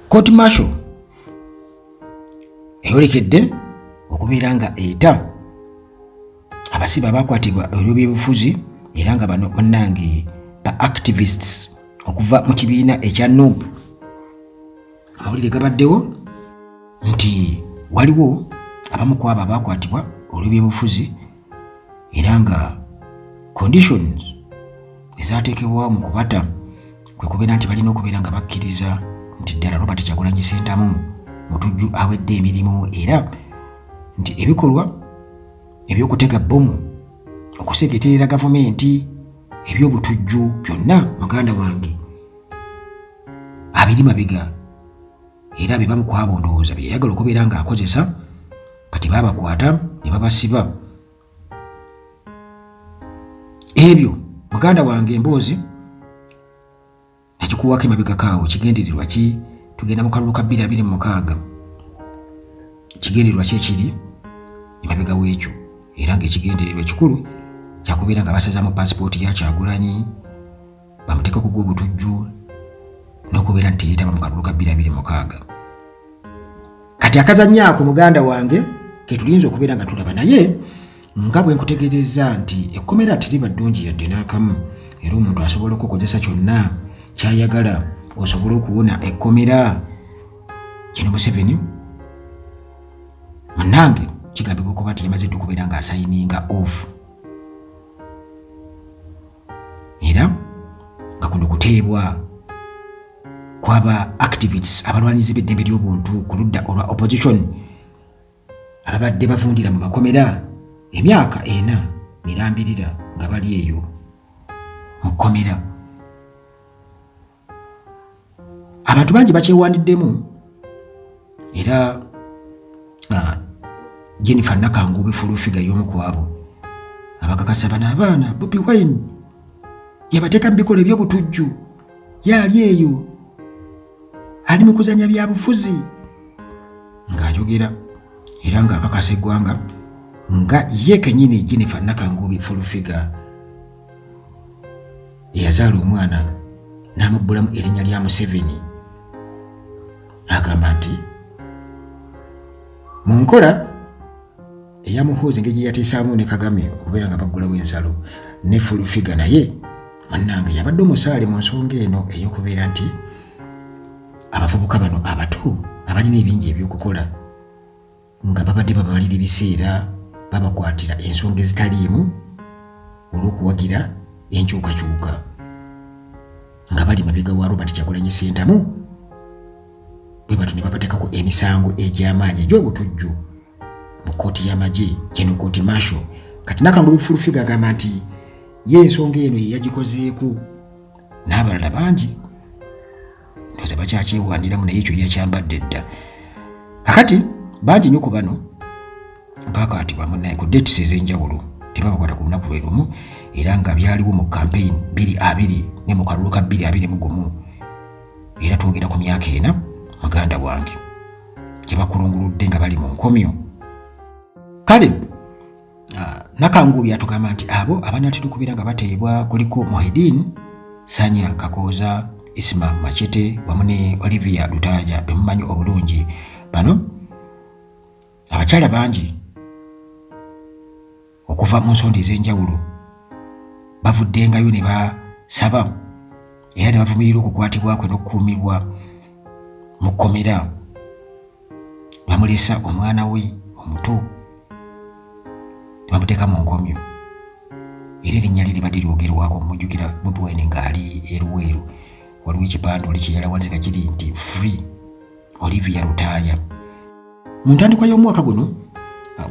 Court martial eyolekedde okubeera nga eta abasibe abakwatibwa olw'ebyobufuzi era nga bano bannange ba activists okuva mu kibiina ekya NUP. Amawulire gabaddewo nti waliwo abamu ku abo abakwatibwa olw'ebyobufuzi era nga conditions ezateekebwawo mu kubata kwe kubeera nti balina okubeera nga bakkiriza nti ddala Robert Kyagulanyi Ssentamu mutujju awedde emirimu era nti ebikolwa eby'okutega bbomu okuseketerera gavumenti eby'obutujju byonna muganda wange abiri mabega era bebamu ku abo ndowooza bye yayagala okubeera ng'akozesa kati baabakwata ne babasiba. Ebyo muganda wange emboozi nakikuwako emabega kaawo kigendererwa ki tugenda mu kalulu ka 2026 kigendererwa ki ekiri emabega w'ekyo era ng'ekigendererwa ekikulu kyakubeera nga basazaamu paasipooti ya Kyagulanyi bamuteeka ku gw'obutujju n'okubeera nti yeetaba mu kalulu ka 2026. Kati akazannyaako muganda wange ke tulinza okubeera nga tulaba naye nga bwe nkutegeezezza nti ekkomera tiriba ddungi yadde n'akamu era omuntu asobola okukozesa kyonna kyayagala osobola okuwona ekkomera kino Museveni munnange kigambibwa okuba nti yamaze dde okubeera ng'asayininga off era nga kuno kuteebwa kwaba activists abalwanirizi b'eddembe ly'obuntu ku ludda olwa opposition ababadde bavundira mu makomera emyaka 4 mirambirira nga bali eyo mu kkomera. Abantu bangi bakyewandiddemu era Jennifer Nakangubi fulufiga y'omu ku abo abakakasa bano abaana Bobi Wine yabateeka mu bikolwa eby'obutujju yaali eyo ali mu kuzanya byabufuzi ng'ayogera era ng'akakasa eggwanga nga ye kennyini Jennifer Nakangubi fulufiga eyazaala omwana n'amubbulamu erinnya lya Museveni agamba nti mu nkola eyamuhoozi engeri gye yateesaamu ne Kagame okubeera nga baggulawo ensalo ne fulufiga naye mannange yabadde omusaale mu nsonga eno ey'okubeera nti abavubuka bano abato abalina ebingi ebyokukola nga babadde babalira ebiseera babakwatira ensonga ezitaliimu olw'okuwagira enkyukakyuka nga bali mabega wa Robert Kyagulanyi Ssentamu bwe batyo ne babateekako emisango egy'amaanyi egy'obutujju mu kkooti y'amagye kino kooti martial. Kati Nakangubi fulufiga agamba nti ye ensonga eno ye yagikozeeku n'abalala bangi ndoza bakyakyewaniramu naye ekyo yakyambadde dda. Kakati bangi nnyo ku bano bakwatibwa munnaye ku dates ez'enjawulo tebabakwata ku lunaku lwe lumu era nga byaliwo mu campaign 2020 ne mu kalulu ka 2021 era twogera ku myaka 4 muganda wange gye bakulunguludde nga bali mu nkomyo. Kale Nakangubi atugamba nti abo abanatera okubeera nga bateebwa kuliko Muhyiddin Sanya Kakooza, Isma Machete wamu ne Olivia Lutaja bemumanyi obulungi. Bano abakyala bangi okuva mu nsonda ez'enjawulo bavuddengayo ne basaba era ne bavumirira okukwatibwa kwe n'okukuumibwa mu kkomera. Bamulesa omwana we omuto bamuteeka mu nkomyo era erinnya lye libadde lyogerwako mujjukira Bobi Wine ng'ali eruweeru waliwo ekipande oli kye yalawandiika kiri nti free Olivia Lutaaya. Mu ntandikwa y'omwaka guno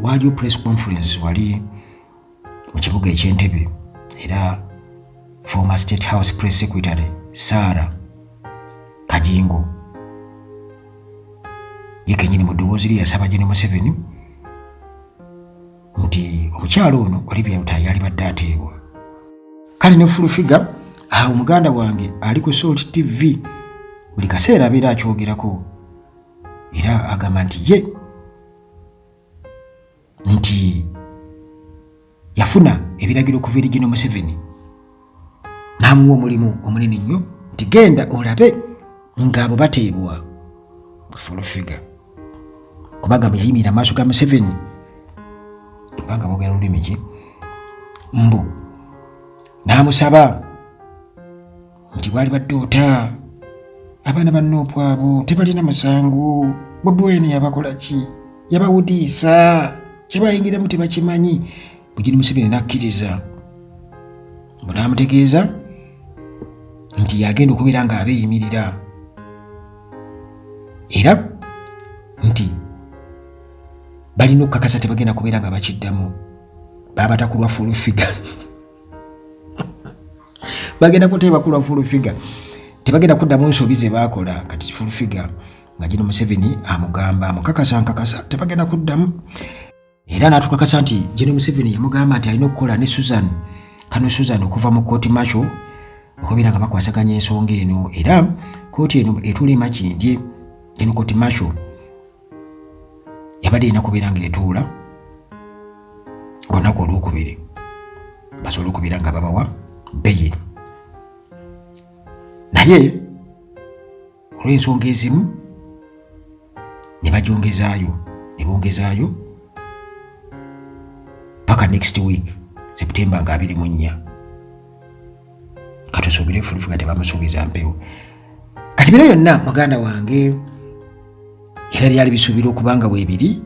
waliyo press conference wali mu kibuga eky'Entebbe era former State House Press Secretary Sarah Kajingo ye kennyini mu ddoboozi lye yasaba Gen. Museveni nti omukyalo ono Olivia Lutaaya alibadde ateebwa. Kale ne fulufiga awo muganda wange ali ku Salt TV buli kaseera abeera akyogerako era agamba nti ye nti yafuna ebiragiro okuva eri Gen. Museveni n'amuwa omulimu omunene nnyo nti genda olabe ng'abo bateebwa full figure kubanga yayimirira maaso ga Museveni kubanga boogera lulimi ki mbu n'amusaba nti bwali badde ota abaana ba Nuupu abo tebalina musango Bobi Wine yabakola ki yabawudiisa kyebayingiramu tebakimanyi Bugiri Museveni n'akkiriza mbu n'amutegeeza nti yagenda okubeera nga abeeyimirira era nti balina okukakasa tebagenda kubeera nga bakiddamu babatakulwa full figure bagenda kuteebakulwa full figure tebagenda kuddamu nsobi ze baakola kati full figure nga gino Museveni amugamba nkakasa tebagenda kuddamu era n'atukakasa nti gino Museveni yamugamba nti alina okukola ne Susan okuva mu kooti macho okubeera nga bakwasaganya ensonga eno era kooti eno etuula e Makindye eno kooti macho yabadde erina kubeera ng'etuula olunaku olwokubiri basobole okubeera nga babawa beyiri naye olw'ensonga ezimu ne bongezaayo paka next week September nga 24 katusuubire full figure tebamusuubiza mpewo kati bino yonna muganda wange era byali bisuubira okubanga weebiri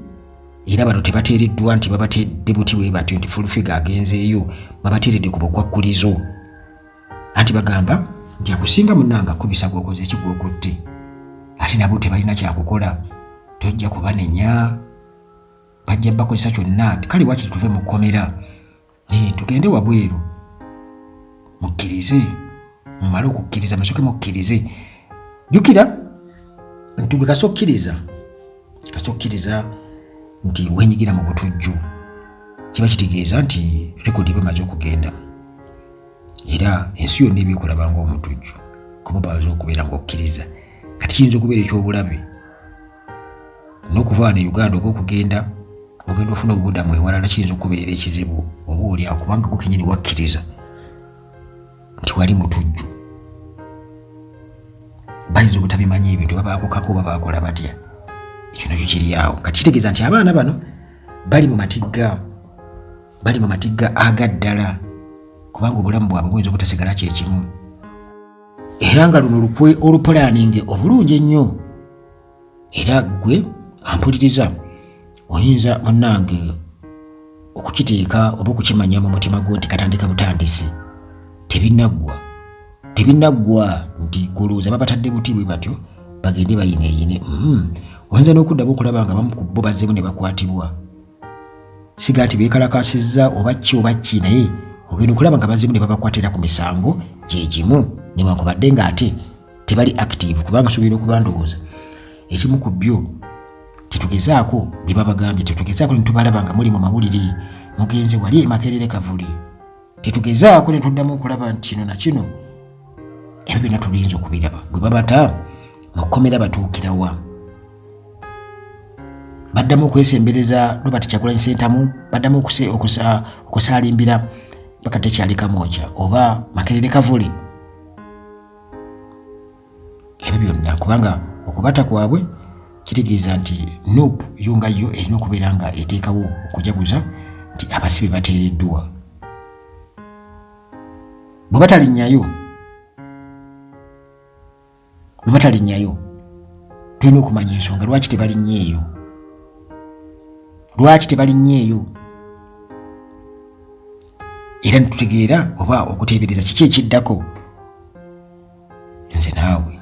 era bano tebateereddwa nti babatedde buti bwe batyo nti full figure agenzeeyo babateeredde ku bukwakkulizo anti bagamba nti akusinga munnanga kubisa gwokoze ekigwokotte ate nabo tebalina kyakukola tojja kubanenya bajja bakozesa kyonna kale wakiri tuve mu kkomera tugende wabweru mukkirize mumale okukkiriza musooke mukkirize jjukira nti gwe kasokkiriza nti wenyigira mu butujju kiba kitegeeza nti rekodi bamaze okugenda era ensi yonna ebyekulaba ng'omutujju kuba bamaze okubeera ng'okkiriza kati kiyinza okubeera ekyobulabe n'okuva ne Uganda oba okugenda ogenda ofuna obuddamu ewalala kiyinza okubeerera ekizibu oba oliawo kubanga gwe kennyini wakkiriza nti wali mutujju bayinza obutabimanya ebintu babaakokako babaakola batya ekyo nakyo kiri awo kati kitegeeza nti abaana bano bali mu matigga agaddala kubanga obulamu bwabwe buyinza obutasigala kyekimu era nga luno lukwe olupulaninge obulungi ennyo era gwe ampuliriza oyinza munnange okukiteeka oba okukimanya mu mutima gwo nti katandika butandisi tebinaggwa nti golooza babatadde buti bwe batyo bagende bayineeyine oyinza n'okuddamu okulaba nga bamu ku bo bazzemu ne bakwatibwa siga nti beekalakasizza oba ki naye ogenda okulaba nga bazzemu ne babakwatira ku misango gyegimu newankubadde ng'ate tebali active kubanga suubira okuba ndowooza ekimu ku byo tetugezaako bye babagambye tetugezaako ne tubalaba nga muli mu mawulire mugenze wali Makerere Kavuli tetugezaako ne tuddamu okulaba nti kino na kino ebyo byonna tuliyinza okubiraba bwe babata mu kkomera batuukirawa baddamu okwesembereza Robert Kyagulanyi Ssentamu baddamu okusaalimbira bakadde Kyali Kamwokya oba Makerere Kavuli ebyo byonna kubanga okubata kwabwe kitegeeza nti Nuupu yo nga yo erina okubeera nga eteekawo okujaguza nti abasibe bateereddwa bwe batalinnyayo tulina okumanya ensonga lwaki tebalinnyeeyo era nitutegeera oba okuteebereza kiki ekiddako nze naawe